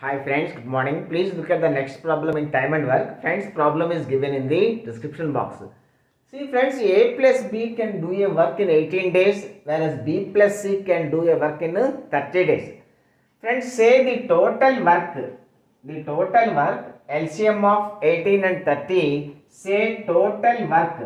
Hi friends, good morning. Please look at the next problem in time and work. Friends, problem is given in the description box. See friends, A plus B can do a work in 18 days, whereas B plus C can do a work in 30 days. Friends, say the total work, LCM of 18 and 30, say total work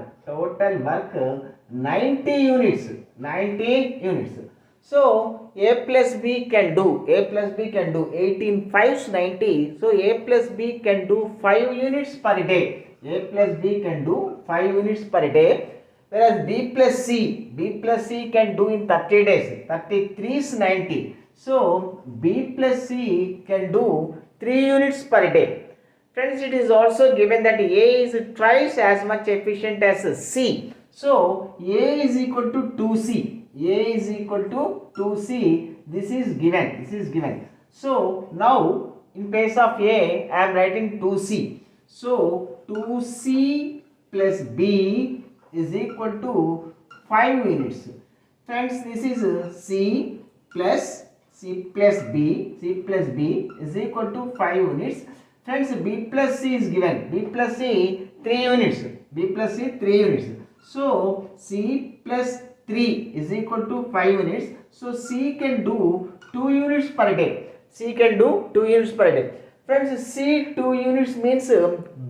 90 units, 90 units. So A plus B can do 18 5s 90. So A plus B can do 5 units per day. A plus B can do 5 units per day. Whereas B plus C can do in 30 days. 33 is 90. So B plus C can do 3 units per day. Friends, it is also given that A is twice as much efficient as C. So A is equal to 2C. A is equal to 2C. This is given. So now in place of A, I am writing 2C. So 2C plus B is equal to 5 units. Friends, this is C plus B is equal to 5 units. Friends, B plus C is given. B plus C 3 units. So C plus 3 is equal to 5 units. So C can do 2 units per day. Friends, C 2 units means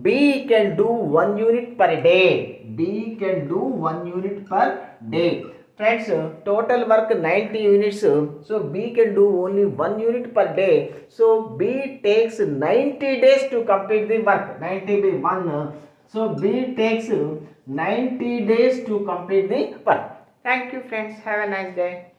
B can do 1 unit per day. Friends, total work 90 units. So B can do only 1 unit per day. So B takes 90 days to complete the work. 90 by 1. So B takes 90 days to complete the work. Thank you friends. Have a nice day.